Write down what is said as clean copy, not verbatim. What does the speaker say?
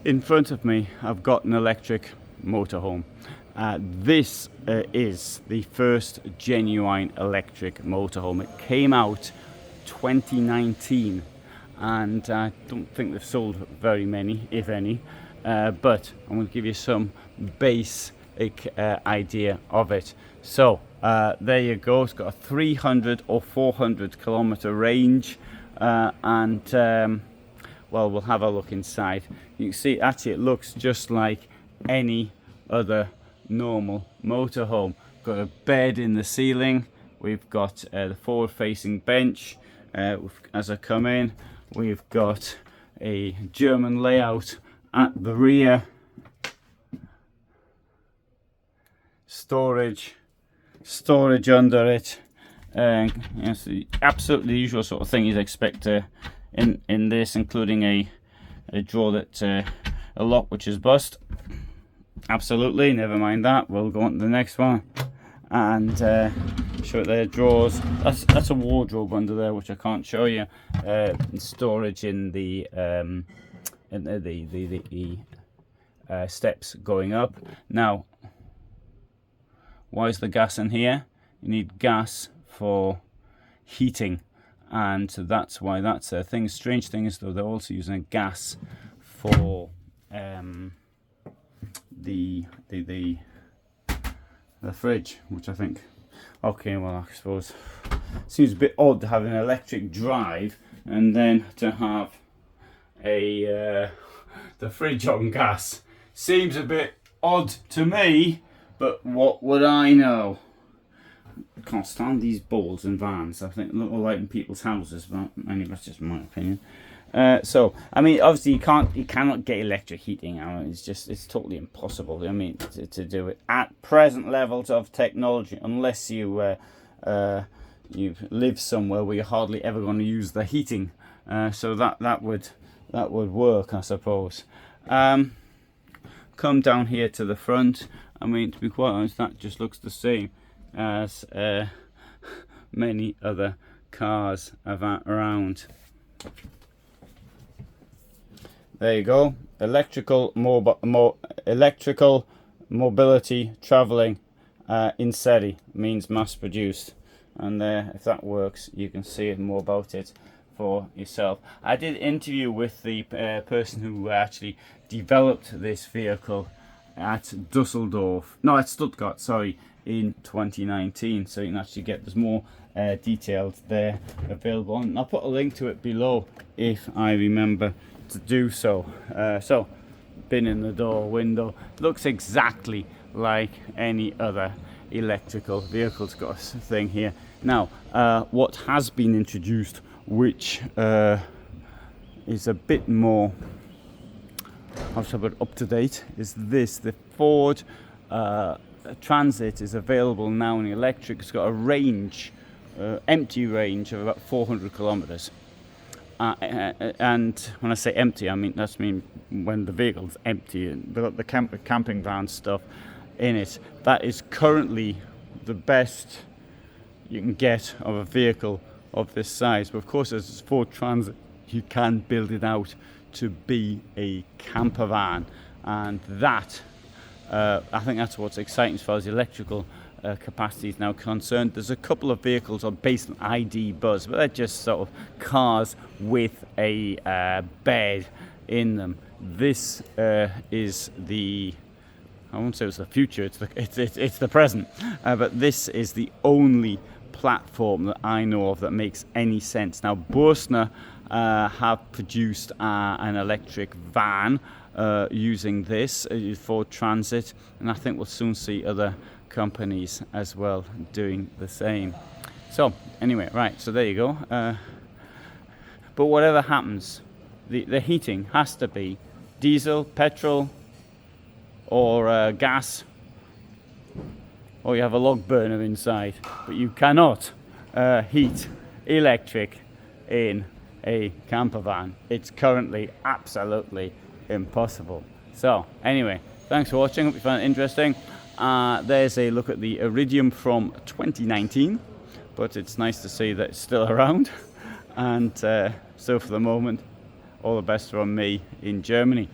In front of me, I've got an electric motorhome. This is the first genuine electric motorhome. It came out 2019, and I don't think they've sold very many, if any. But I'm going to give you some basic idea of it. So there you go. It's got a 300 or 400 kilometer range, and well, we'll have a look inside. You can see actually it looks just like any other normal motorhome. Got a bed in the ceiling. We've got the forward-facing bench. As I come in, we've got a German layout at the rear. Storage under it. Yes, absolutely the usual sort of thing you'd expect in this, including a drawer that a lock which is bust. Absolutely, never mind that. We'll go on to the next one and show it there. Drawers. That's a wardrobe under there, which I can't show you. Storage in the steps going up. Now, why is the gas in here? You need gas for heating, and so that's why that's a thing. Strange thing is though, they're also using gas for the fridge, which I think, okay, well, I suppose seems a bit odd to have an electric drive and then to have the fridge on gas. Seems a bit odd to me, but what would I know? I can't stand these balls in vans. I think they look all like in people's houses, but anyway, that's just my opinion. So I mean, obviously you cannot get electric heating out. It's totally impossible. I mean, to do it at present levels of technology, unless you live somewhere where you're hardly ever going to use the heating. So that would work, I suppose. Come down here to the front. I mean, to be quite honest, that just looks the same as many other cars around. There you go. Electrical mobility traveling in serie means mass produced, and if that works, you can see more about it for yourself. I did an interview with the person who actually developed this vehicle at Stuttgart, sorry, in 2019. So you can actually get, there's more details there available, and I'll put a link to it below if I remember to do so. So, bin in the door, window, looks exactly like any other electrical vehicle. It's got a thing here. Now, what has been introduced, which is a bit more, up to date, is this. The Ford Transit is available now in electric. It's got a range, empty range of about 400 kilometers. And when I say empty, I mean when the vehicle's empty and they've got the camping van stuff in it. That is currently the best you can get of a vehicle of this size. But of course, as Ford Transit, you can build it out to be a camper van, and that I think that's what's exciting as far as the electrical capacity is now concerned. There's a couple of vehicles based on ID Buzz, but they're just sort of cars with a bed in them. This is the, I won't say it's the future, it's the present, but this is the only platform that I know of that makes any sense. Now, Bürstner have produced an electric van using this Ford Transit, and I think we'll soon see other companies as well doing the same. So anyway, right, so there you go. But whatever happens, the heating has to be diesel, petrol, or gas, or you have a log burner inside. But you cannot heat electric in a camper van. It's currently absolutely impossible. So anyway, thanks for watching. Hope you found it interesting. There's a look at the Iridium from 2019, but it's nice to see that it's still around. And so for the moment, all the best from me in Germany.